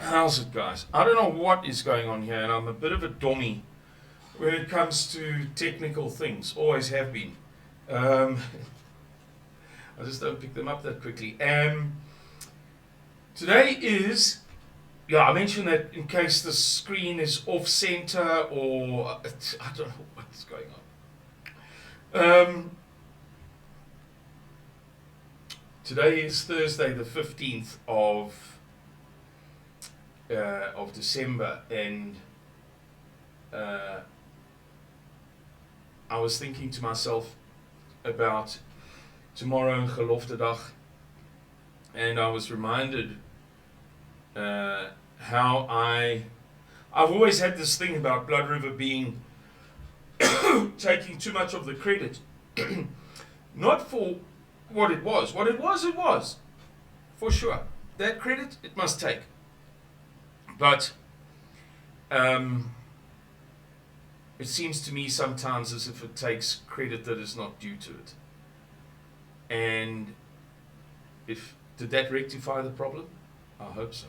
How's it, guys? I don't know what is going on here, and I'm a bit of a dummy when it comes to technical things. Always have been. Um, I just don't pick them up that quickly. Today is, I mentioned that in case the screen is off center or I don't know what's going on. Today is Thursday, the 15th of December, and I was thinking to myself about tomorrow and Geloftedag, and I was reminded how I've always had this thing about Blood River being taking too much of the credit, not for what it was. What it was, for sure. That credit it must take. But it seems to me sometimes as if it takes credit that is not due to it. And did that rectify the problem? I hope so.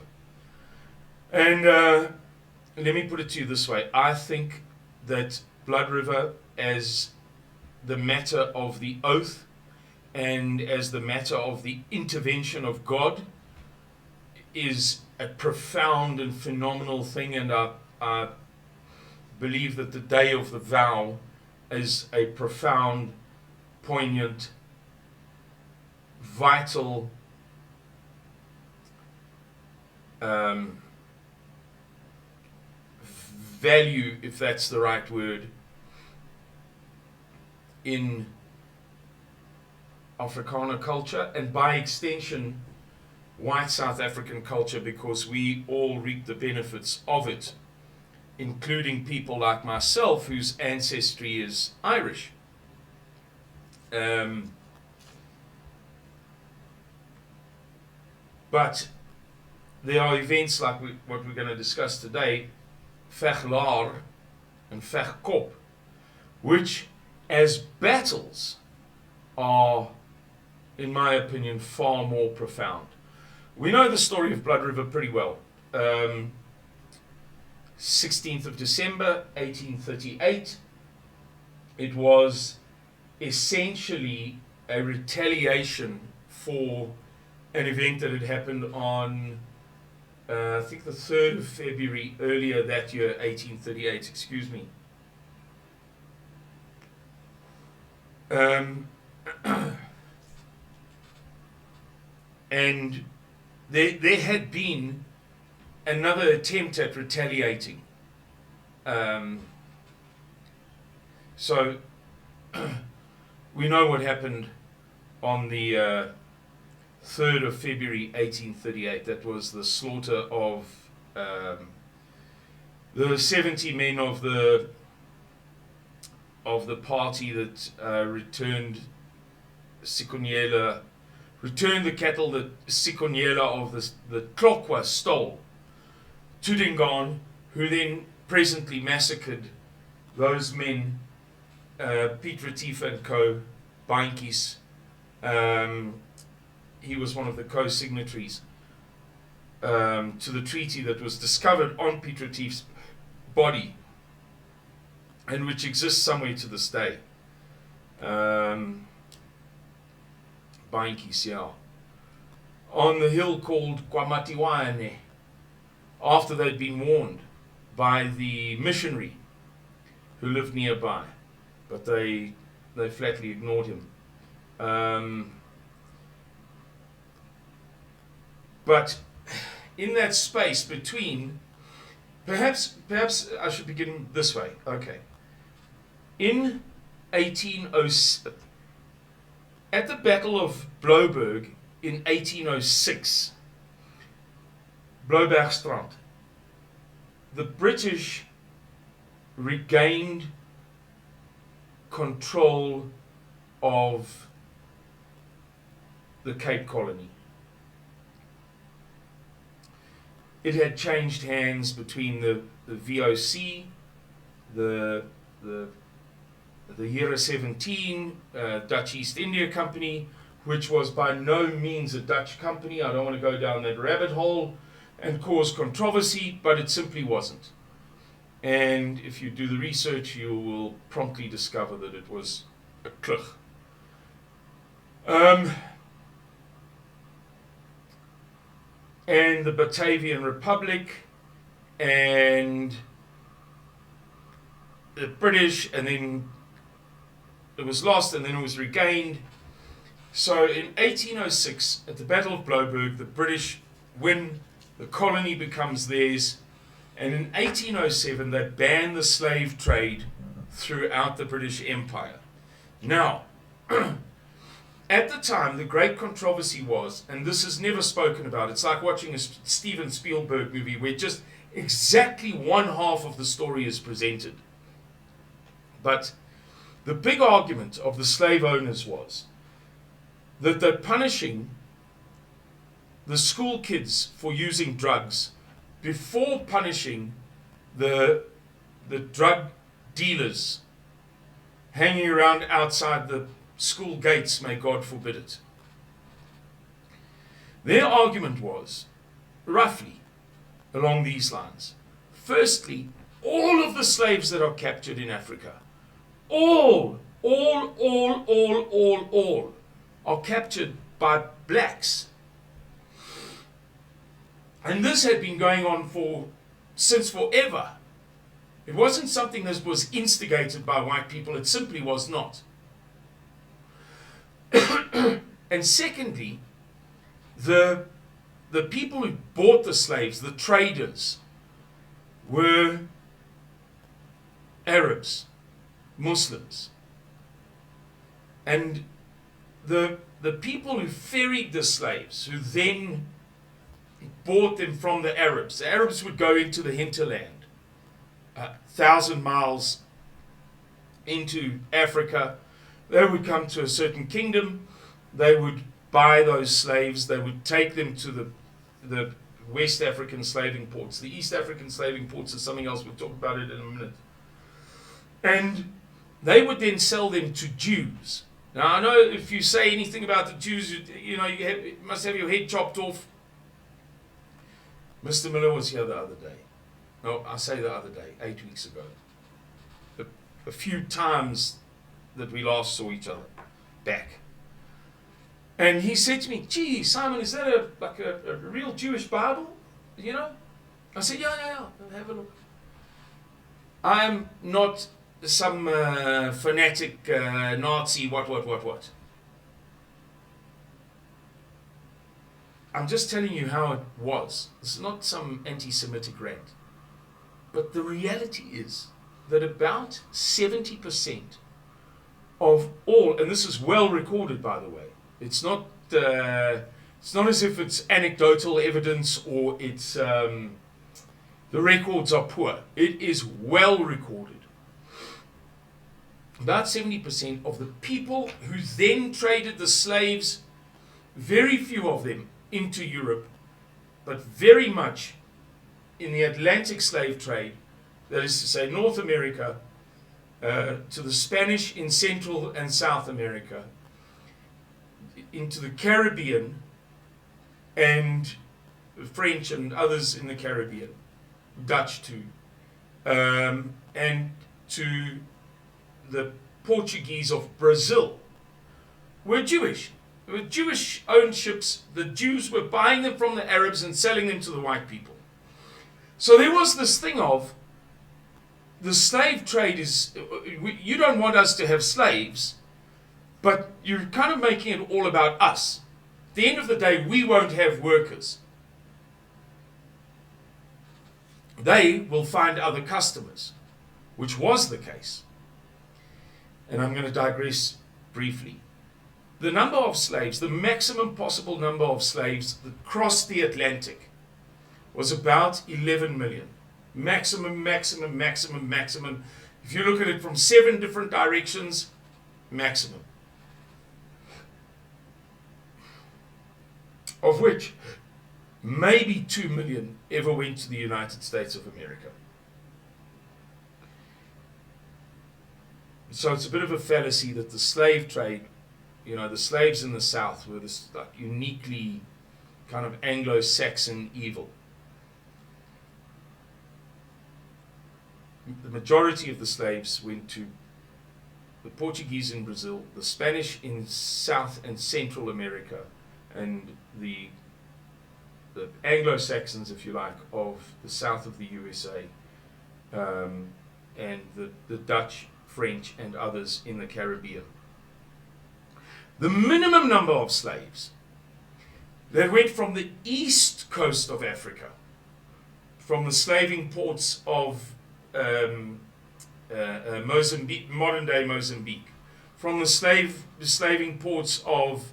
And let me put it to you this way. I think that Blood River, as the matter of the oath and as the matter of the intervention of God, is a profound and phenomenal thing, and I believe that the day of the vow is a profound, poignant, vital value, if that's the right word, in Afrikaner culture, and by extension white South African culture, because we all reap the benefits of it, including people like myself whose ancestry is Irish. But there are events like what we're going to discuss today, Veglaar and Vegkop, which as battles are, in my opinion, far more profound. We know the story of Blood River pretty well. 16th of December, 1838. It was essentially a retaliation for an event that had happened on, I think the 3rd of February earlier that year, 1838, excuse me. And there had been another attempt at retaliating. So we know what happened on the 3rd of February 1838. That was the slaughter of the 70 men of the party that returned the cattle that Sikonyela of the Tlokwa stole to Dingaan, who then presently massacred those men, Piet Retief and co, Baantjies. He was one of the co-signatories to the treaty that was discovered on Piet Retief's body, and which exists somewhere to this day. Baantjies, yeah. On the hill called KwaMatiwane, after they'd been warned by the missionary who lived nearby, but they flatly ignored him. But in that space between, perhaps I should begin this way. Okay. In 1806, at the Battle of Blouberg in 1806, Bloubergstrand, the British regained control of the Cape Colony. It had changed hands between the VOC, the Here 17, Dutch East India Company, which was by no means a Dutch company. I don't want to go down that rabbit hole, and caused controversy, but it simply wasn't. And if you do the research, you will promptly discover that it was a klug. And the Batavian Republic and the British, and then it was lost and then it was regained. So in 1806, at the Battle of Bloukrans, the British win, the colony becomes theirs, and in 1807 they ban the slave trade throughout the British Empire. Now, at the time, the great controversy was, and this is never spoken about, it's like watching a Steven Spielberg movie where just exactly one half of the story is presented. But the big argument of the slave owners was that they're punishing the school kids for using drugs before punishing the drug dealers hanging around outside the school gates, may God forbid it. Their argument was, roughly, along these lines. Firstly, all of the slaves that are captured in Africa, all are captured by blacks. And this had been going on since forever. It wasn't something that was instigated by white people, it simply was not. And secondly, the people who bought the slaves, the traders, were Arabs, Muslims. And the people who ferried the slaves, who then bought them from the Arabs would go into the hinterland, 1,000 miles into Africa. They would come to a certain kingdom, they would buy those slaves, they would take them to the West African slaving ports. The East African slaving ports is something else, we'll talk about it in a minute. And they would then sell them to Jews. Now I know if you say anything about the Jews, you must have your head chopped off. Mr. Miller was here the other day. No, I say the other day, 8 weeks ago. A few times that we last saw each other back. And he said to me, gee, Simon, is that a real Jewish Bible? You know? I said, yeah, have a look. I'm not some fanatic Nazi, what. I'm just telling you how it was. This is not some anti-Semitic rant. But the reality is that about 70% of all, and this is well recorded, by the way. It's not as if it's anecdotal evidence or it's the records are poor. It is well recorded. About 70% of the people who then traded the slaves, very few of them into Europe, but very much in the Atlantic slave trade, that is to say North America, to the Spanish in Central and South America, into the Caribbean, and French and others in the Caribbean, Dutch too, and to the Portuguese of Brazil, were Jewish. They were Jewish-owned ships. The Jews were buying them from the Arabs and selling them to the white people. So there was this thing of, the slave trade is, you don't want us to have slaves, but you're kind of making it all about us. At the end of the day, we won't have workers. They will find other customers, which was the case. And I'm going to digress briefly. The number of slaves, the maximum possible number of slaves that crossed the Atlantic was about 11 million. Maximum. If you look at it from 7 different directions, maximum. Of which maybe 2 million ever went to the United States of America. So it's a bit of a fallacy that the slave trade, the slaves in the South were this uniquely kind of Anglo-Saxon evil. the majority of the slaves went to the Portuguese in Brazil, the Spanish in South and Central America, and the Anglo-Saxons, if you like, of the south of the USA, and the Dutch, French, and others in the Caribbean. The minimum number of slaves that went from the east coast of Africa, from the slaving ports of Mozambique, modern-day Mozambique, from the slaving ports of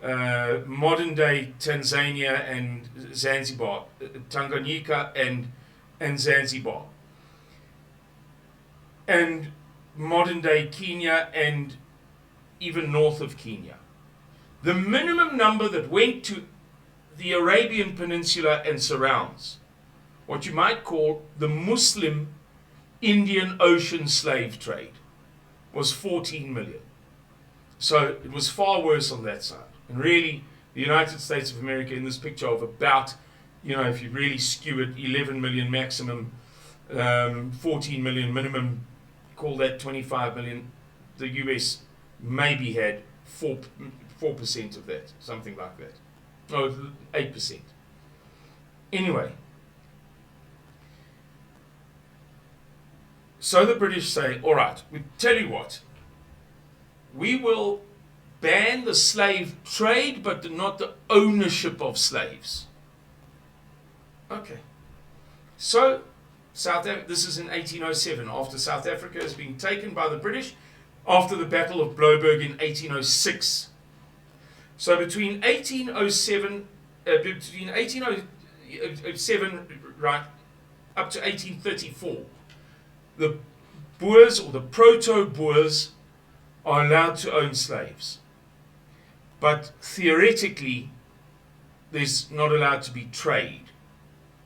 modern-day Tanzania and Zanzibar, Tanganyika and Zanzibar, and modern-day Kenya and even north of Kenya. The minimum number that went to the Arabian Peninsula and surrounds, what you might call the Muslim Indian Ocean slave trade, was 14 million. So it was far worse on that side. And really, the United States of America in this picture of about, if you really skew it, 11 million maximum, 14 million minimum, call that 25 million. The US maybe had 4% of that, something like that. No, 8%. Anyway, so the British say, all right, we tell you what, we will ban the slave trade, but not the ownership of slaves. Okay. So, this is in 1807, after South Africa has been taken by the British, after the Battle of Blouberg in 1806. So between 1807, right, up to 1834, the Boers, or the proto-Boers, are allowed to own slaves. But theoretically, there's not allowed to be trade.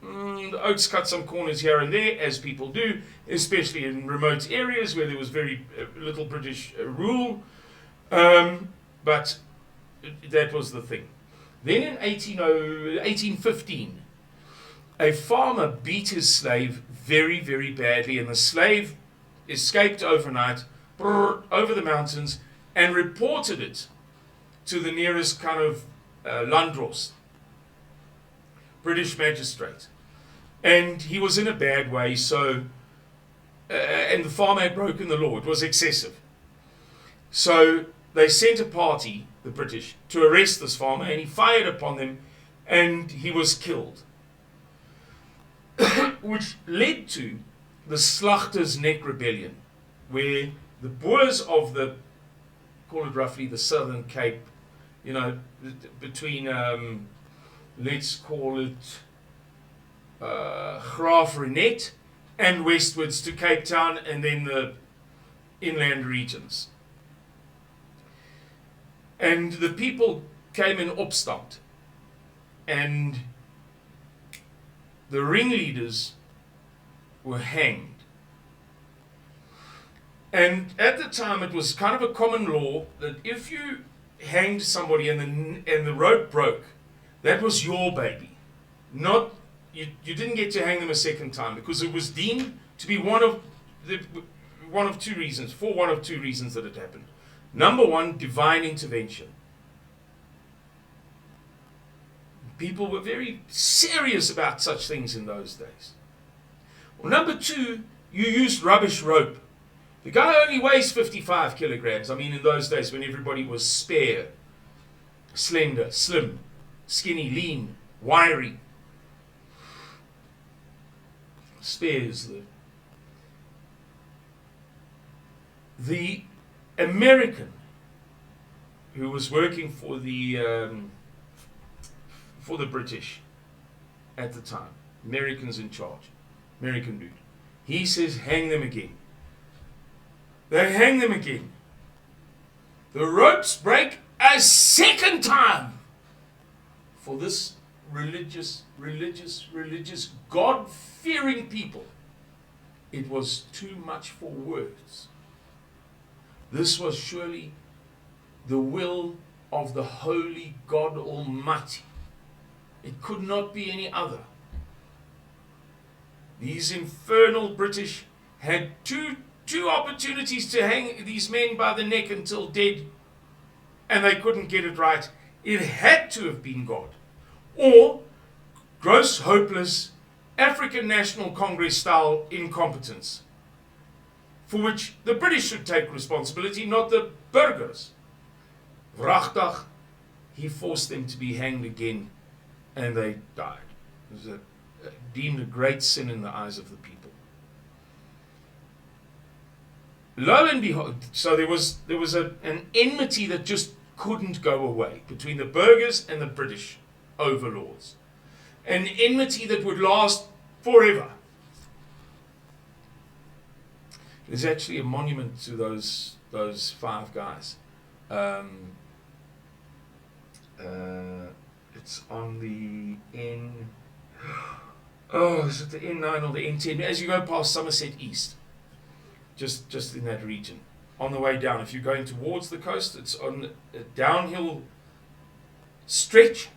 The Oaks cut some corners here and there, as people do, especially in remote areas where there was very little British rule. But that was the thing. Then in 1815, a farmer beat his slave very, very badly, and the slave escaped overnight over the mountains and reported it to the nearest kind of Landros, British magistrate. And he was in a bad way, so, and the farmer had broken the law. It was excessive. So they sent a party, the British, to arrest this farmer, and he fired upon them, and he was killed. Which led to the Slagters Neck Rebellion, where the Boers of the, call it roughly the Southern Cape, between, let's call it Graaf Reinet and westwards to Cape Town, and then the inland regions. And the people came in opstand, and the ringleaders were hanged. And at the time, it was kind of a common law that if you hanged somebody and the rope broke, that was your baby. Not you didn't get to hang them a second time, because it was deemed to be one of two reasons that it happened. Number one, divine intervention. People were very serious about such things in those days. Well, number two, you used rubbish rope. The guy only weighs 55 kilograms. I mean, in those days when everybody was spare, slender, slim, skinny, lean, wiry. Spare is the American who was working for the British at the time. Americans in charge. American dude. He says, hang them again. They hang them again. The ropes break a second time. For this religious, God-fearing people, it was too much for words. This was surely the will of the holy God Almighty. It could not be any other. These infernal British had two opportunities to hang these men by the neck until dead, and they couldn't get it right. It had to have been God, or gross, hopeless, African National Congress style incompetence, for which the British should take responsibility, not the burgers. Wrachtig, he forced them to be hanged again, and they died. It was deemed a great sin in the eyes of the people. Lo and behold, so there was an enmity that just couldn't go away between the burghers and the British overlords. An enmity that would last forever. There's actually a monument to those five guys. It's on the N. Oh, is it the N9 or the N10? As you go past Somerset East, just in that region, on the way down. If you're going towards the coast, it's on a downhill stretch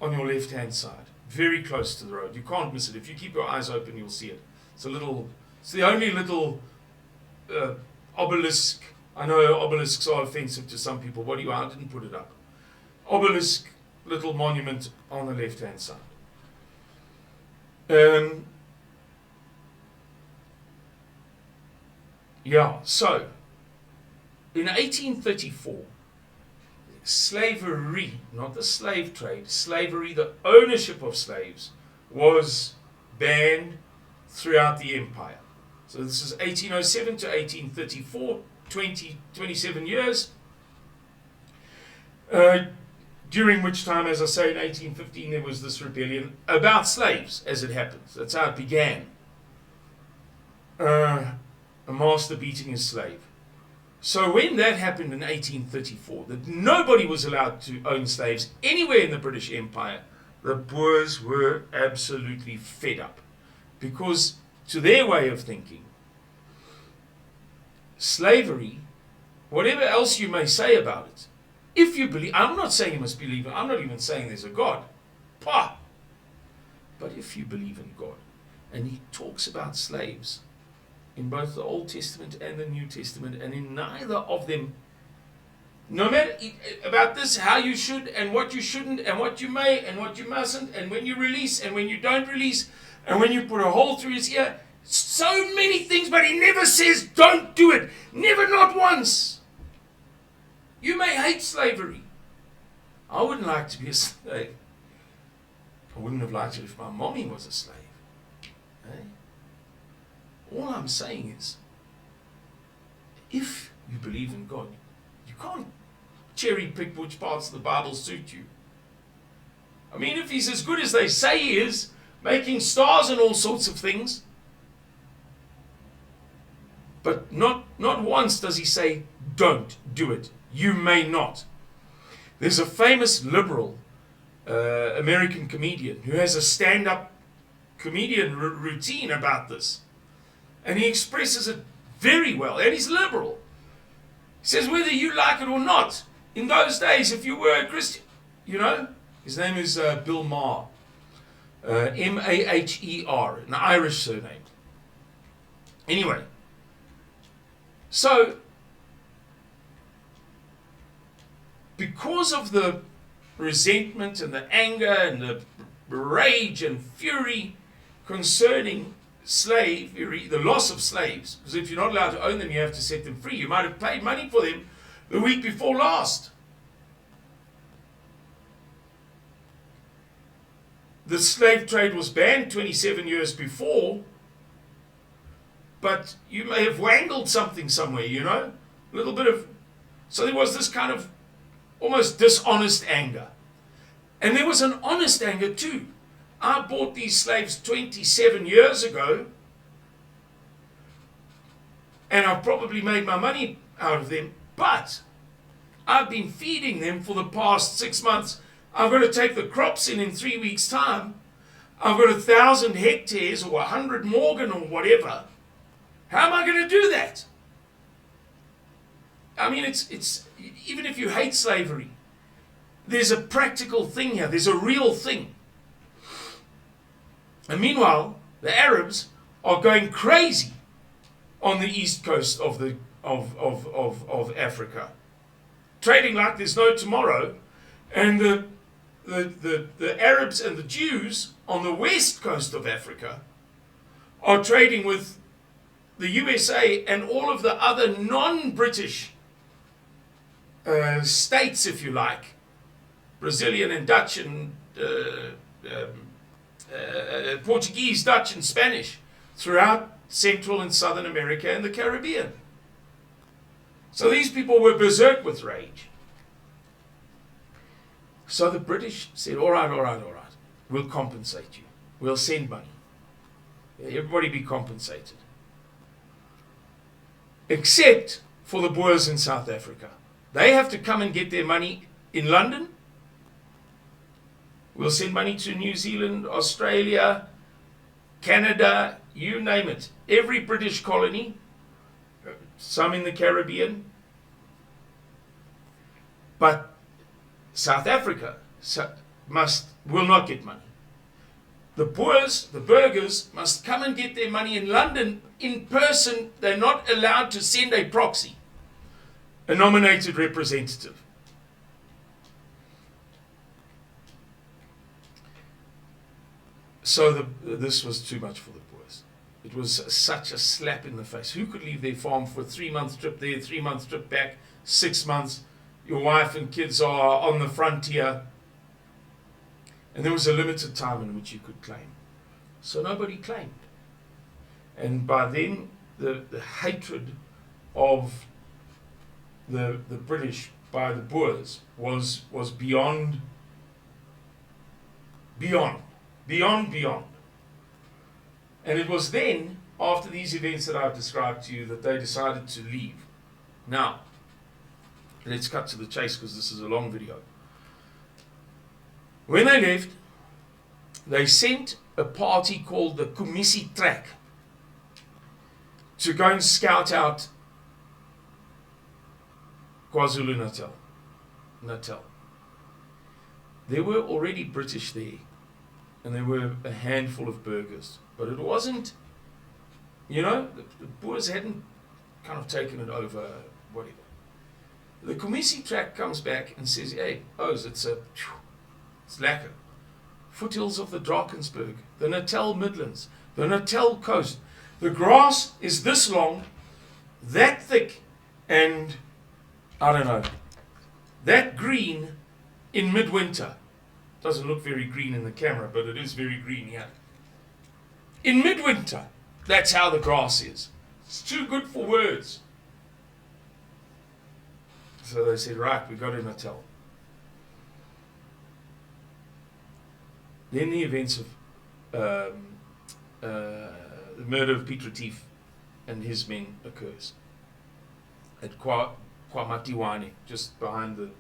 on your left-hand side, very close to the road. You can't miss it. If you keep your eyes open, you'll see it. It's the only little obelisk. I know obelisks are offensive to some people. I didn't put it up. Obelisk, little monument on the left-hand side. So in 1834, slavery, not the slave trade, slavery, the ownership of slaves, was banned throughout the empire. So this is 1807 to 1834, 27 years, during which time, as I say, in 1815 there was this rebellion about slaves, as it happens. That's how it began. A master beating his slave. So when that happened in 1834, that nobody was allowed to own slaves anywhere in the British Empire, the Boers were absolutely fed up. Because to their way of thinking, slavery, whatever else you may say about it, if you believe, I'm not saying you must believe, I'm not even saying there's a God. But if you believe in God, and he talks about slaves in both the Old Testament and the New Testament, and in neither of them, no matter about this, how you should and what you shouldn't, and what you may and what you mustn't, and when you release and when you don't release, and when you put a hole through his ear, so many things, but he never says don't do it. Never, not once. You may hate slavery. I wouldn't like to be a slave. I wouldn't have liked it if my mommy was a slave. Eh? All I'm saying is, if you believe in God, you can't cherry pick which parts of the Bible suit you. I mean, if he's as good as they say he is, making stars and all sorts of things, but not once does he say, don't do it. You may not. There's a famous liberal American comedian who has a stand-up comedian routine about this. And he expresses it very well. And he's liberal. He says, whether you like it or not, in those days, if you were a Christian, his name is Bill Maher. Maher, an Irish surname. Anyway, so because of the resentment and the anger and the rage and fury concerning slavery, the loss of slaves, because if you're not allowed to own them, you have to set them free. You might have paid money for them the week before last. The slave trade was banned 27 years before, but you may have wangled something somewhere, a little bit of. So there was this kind of almost dishonest anger. And there was an honest anger too. I bought these slaves 27 years ago, and I've probably made my money out of them, but I've been feeding them for the past 6 months. I've got to take the crops in 3 weeks' time. I've got 1,000 hectares or 100 Morgan or whatever. How am I going to do that? I mean, it's even if you hate slavery, there's a practical thing here. There's a real thing. And meanwhile, the Arabs are going crazy on the east coast of Africa, trading like there's no tomorrow, and the Arabs and the Jews on the west coast of Africa are trading with the USA and all of the other non-British states, if you like, Brazilian and Dutch and Portuguese, Dutch and Spanish, throughout Central and Southern America and the Caribbean. So these people were berserk with rage. So the British said, all right, we'll compensate you. We'll send money. Everybody be compensated. Except for the Boers in South Africa. They have to come and get their money in London. We'll send money to New Zealand, Australia, Canada, you name it. Every British colony, some in the Caribbean. But South Africa will not get money. The Boers, the burghers, must come and get their money in London in person. They're not allowed to send a proxy, a nominated representative. So this was too much for the Boers. It was such a slap in the face. Who could leave their farm for a 3-month trip there, 3-month trip back, 6 months? Your wife and kids are on the frontier. And there was a limited time in which you could claim. So nobody claimed. And by then, the hatred of the British by the Boers was beyond. And it was then, after these events that I've described to you, that they decided to leave. Now, let's cut to the chase because this is a long video. When they left, they sent a party called the Commissie Trek to go and scout out KwaZulu-Natal. There were already British there, and there were a handful of burghers. But it wasn't, the Boers hadn't kind of taken it over, whatever. The Commissie Track comes back and says, hey, it's lekker. Foothills of the Drakensberg, the Natal Midlands, the Natal coast. The grass is this long, that thick, and, that green in midwinter. Doesn't look very green in the camera, but it is very green here. In midwinter, that's how the grass is. It's too good for words. So they said, right, we go to Natal. Then the events of the murder of Piet Retief and his men occurs at KwaMatiwane, just behind the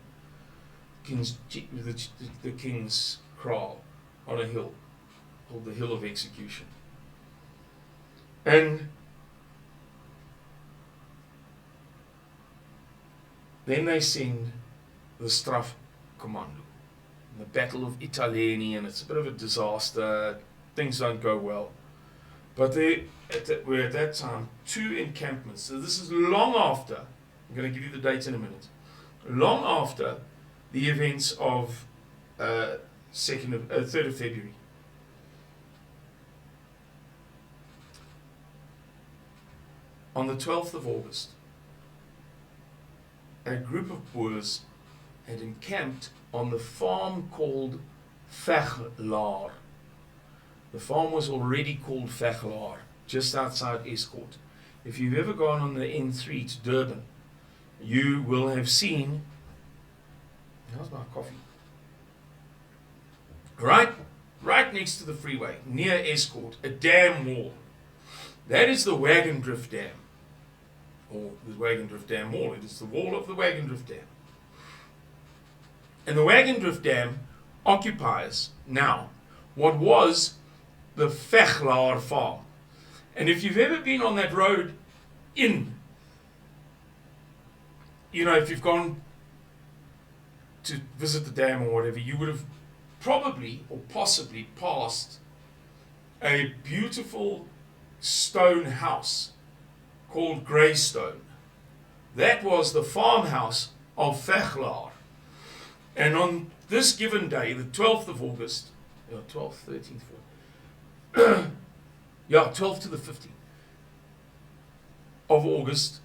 King's Kraal, on a hill called the Hill of Execution. And then they send the Straf Commando. The Battle of Italeni, and it's a bit of a disaster. Things don't go well. But there were at that time 2 encampments. So this is long after, I'm going to give you the date in a minute, long after the events of 3rd of February. On the 12th of August, a group of Boers had encamped on the farm called Veglaar. The farm was already called Veglaar, just outside Escort. If you've ever gone on the N3 to Durban, you will have seen, how's my coffee? Right next to the freeway, near Escort, a dam wall. That is the Wagondrift Dam, or the Wagondrift Dam Wall. It is the wall of the Wagondrift Dam. And the Wagondrift Dam occupies now what was the Veglaar farm. And if you've ever been on that road if you've gone to visit the dam or whatever, you would have probably or possibly passed a beautiful stone house called Greystone. That was the farmhouse of Vechelaar. And on this given day, the 12th of August, 12th, 13th, 12th to the 15th of August,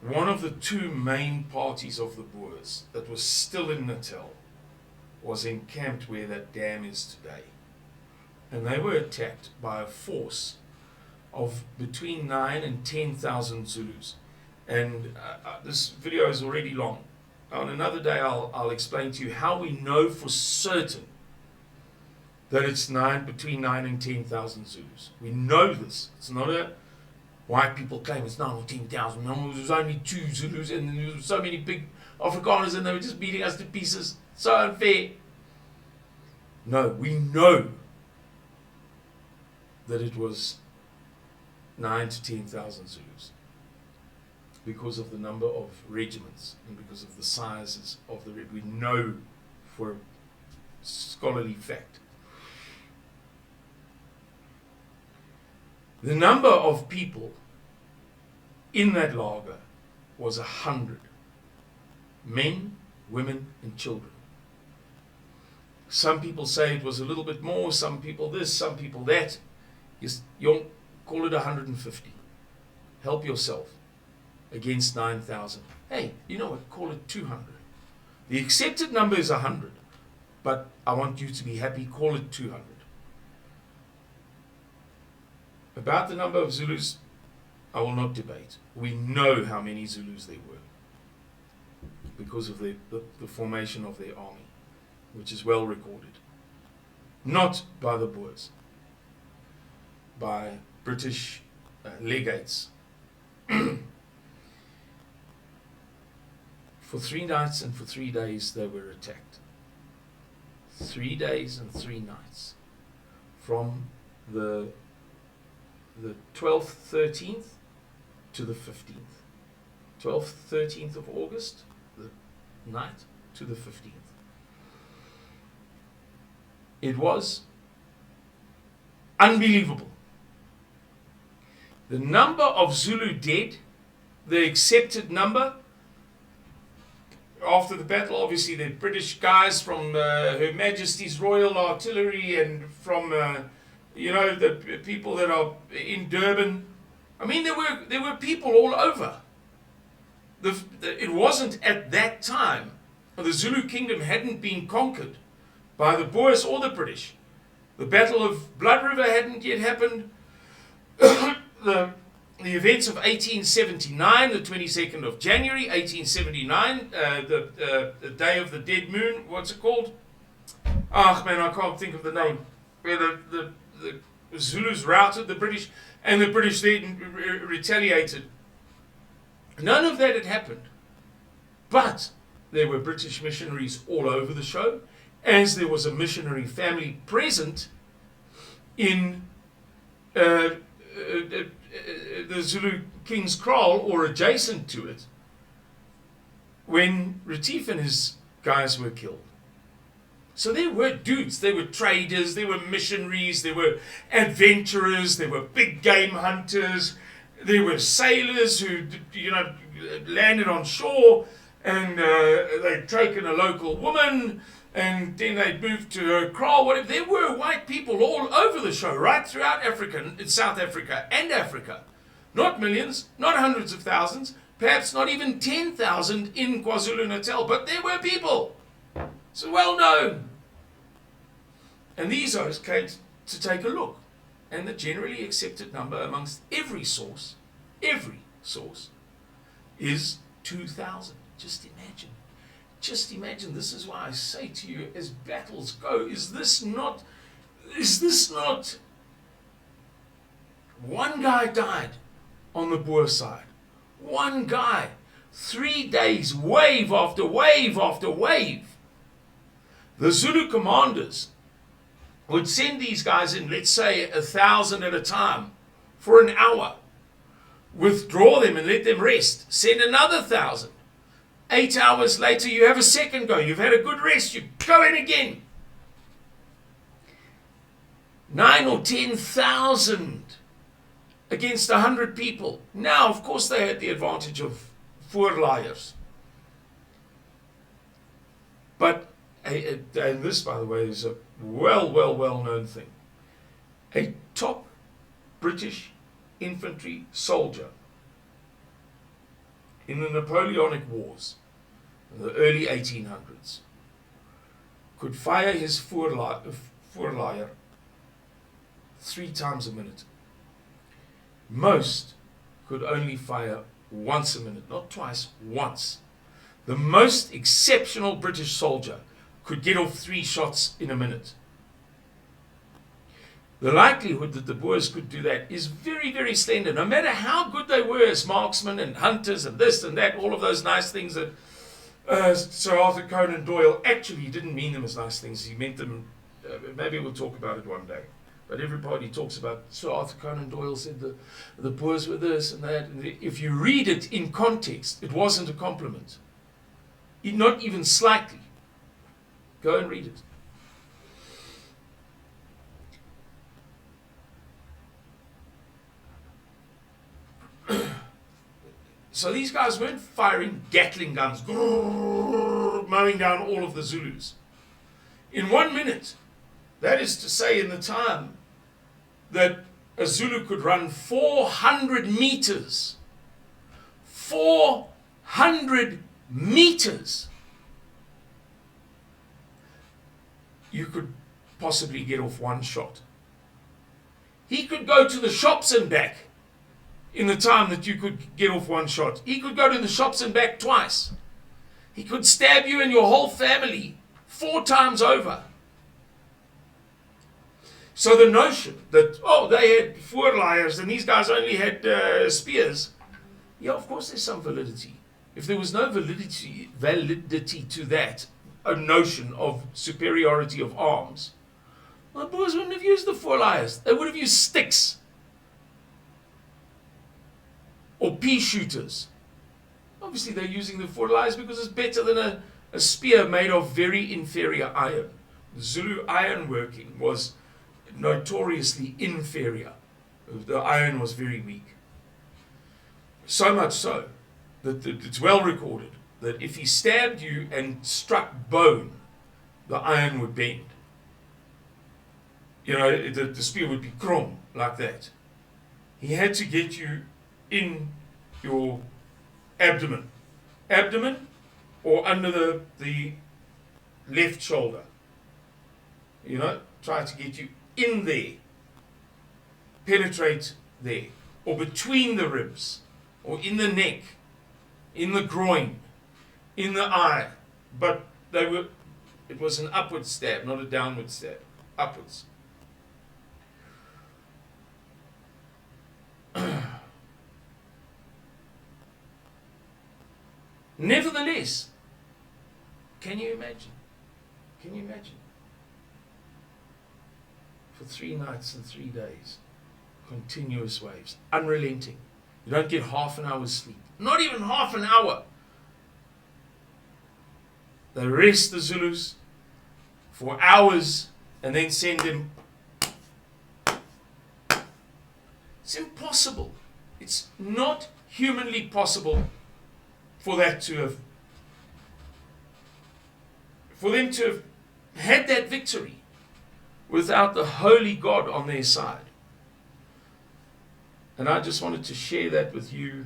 one of the two main parties of the Boers that was still in Natal was encamped where that dam is today. And they were attacked by a force of between 9 and 10,000 Zulus. And this video is already long. On another day I'll explain to you how we know for certain that it's between 9 and 10,000 Zulus. We know this. It's not a white people claim it's 9 or 10,000. No, there was only 2 Zulus and there were so many big Afrikaners and they were just beating us to pieces. So unfair. No, we know that it was 9 to 10,000 Zulus because of the number of regiments and because of the sizes of the regiments. We know for a scholarly fact. The number of people in that lager was 100. Men, women, and children. Some people say it was a little bit more, some people this, some people that. You call it 150. Help yourself against 9,000. Hey, you know what? Call it 200. The accepted number is 100, but I want you to be happy. Call it 200. About the number of Zulus, I will not debate. We know how many Zulus there were because of the formation of their army, which is well recorded. Not by the Boers, by British legates. For 3 nights and for 3 days they were attacked. 3 days and 3 nights. From the 12th, 13th to the 15th. 12th, 13th of August, the night to the 15th. It was unbelievable. The number of Zulu dead, the accepted number, after the battle, obviously the British guys from Her Majesty's Royal Artillery and from the people that are in Durban. I mean, there were people all over. It wasn't at that time. The Zulu kingdom hadn't been conquered by the Boers or the British. The Battle of Blood River hadn't yet happened. The events of 1879, the 22nd of January, 1879, the Day of the Dead Moon, what's it called? Ah, man, I can't think of the name. Where the Zulus routed the British, and the British then retaliated. None of that had happened. But there were British missionaries all over the show, as there was a missionary family present in the Zulu King's Kraal, or adjacent to it, when Retief and his guys were killed. So there were dudes, there were traders, there were missionaries, there were adventurers, there were big game hunters, there were sailors who, landed on shore and they'd taken a local woman and then they'd moved to her kraal, whatever. There were white people all over the show, right throughout Africa, South Africa and Africa. Not millions, not hundreds of thousands, perhaps not even 10,000 in KwaZulu-Natal, but there were people. It's well known. And these guys came to take a look. And the generally accepted number amongst every source, is 2,000. Just imagine, this is why I say to you, as battles go, is this not, one guy died on the Boer side. One guy. 3 days, wave after wave after wave. The Zulu commanders would send these guys in, let's say 1,000 at a time, for an hour. Withdraw them and let them rest. Send another 1,000. 8 hours later, you have a second go. You've had a good rest. You go in again. 9 or 10,000 against 100 people. Now, of course, they had the advantage of voorliers. But, and this, by the way, is a well-known thing. A top British infantry soldier in the Napoleonic Wars, in the early 1800s, could fire his voorlier 3 times a minute. Most could only fire once a minute, not twice, once. The most exceptional British soldier could get off 3 shots in a minute. The likelihood that the Boers could do that is very, very slender. No matter how good they were as marksmen and hunters and this and that, all of those nice things that Sir Arthur Conan Doyle actually didn't mean them as nice things. He meant them, maybe we'll talk about it one day. But everybody talks about Sir Arthur Conan Doyle said the Boers were this and that. And if you read it in context, it wasn't a compliment. Not even slightly. Go and read it. So these guys weren't firing Gatling guns, mowing down all of the Zulus. In 1 minute, that is to say in the time that a Zulu could run 400 meters. 400 meters. You could possibly get off 1 shot. He could go to the shops and back in the time that you could get off 1 shot. He could go to the shops and back twice. He could stab you and your whole family 4 times over. So the notion that, oh, they had voorliers and these guys only had spears, yeah, of course there's some validity. If there was no validity to that, a notion of superiority of arms, well, the Boers wouldn't have used the voorliers. They would have used sticks or pea shooters. Obviously they're using the voorliers because it's better than a spear made of very inferior iron. Zulu ironworking was notoriously inferior. The iron was very weak. So much so that it's well recorded that if he stabbed you and struck bone, the iron would bend. You know, the spear would be krom, like that. He had to get you in your abdomen. Abdomen or under the left shoulder. You know, try to get you in there. Penetrate there. Or between the ribs. Or in the neck. In the groin. In the eye. But it was an upward stab, not a downward stab. Upwards. Nevertheless, can you imagine? Can you imagine? For 3 nights and 3 days, continuous waves, unrelenting. You don't get half an hour's sleep. Not even half an hour. They rest the Zulus for hours and then send them. It's impossible. It's not humanly possible for that to have, for them to have had that victory without the holy God on their side. And I just wanted to share that with you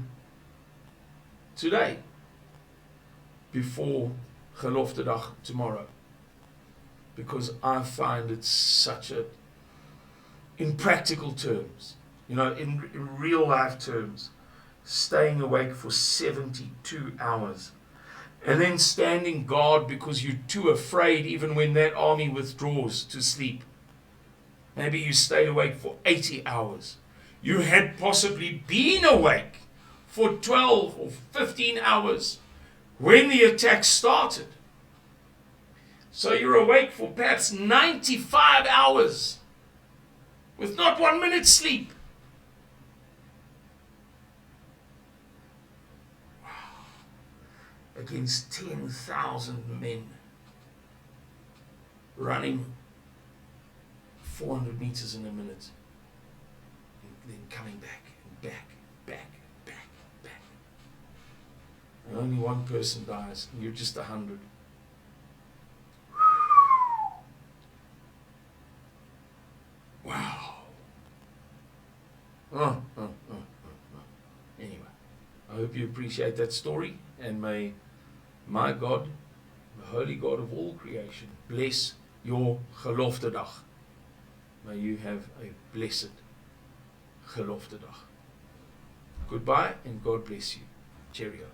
today, before Gelofte Dag tomorrow, because I find it such a, in practical terms, you know, in real life terms, staying awake for 72 hours and then standing guard because you're too afraid even when that army withdraws to sleep. Maybe you stayed awake for 80 hours. You had possibly been awake for 12 or 15 hours when the attack started. So you're awake for perhaps 95 hours with not 1 minute sleep. Against 10,000 men running 400 meters in a minute, and then coming back and back, back, back, back. And only one person dies, and you're just 100. Wow. Anyway, I hope you appreciate that story, and may my God, the Holy God of all creation, bless your gelofte dag. May you have a blessed gelofte dag. Goodbye, and God bless you. Cheerio.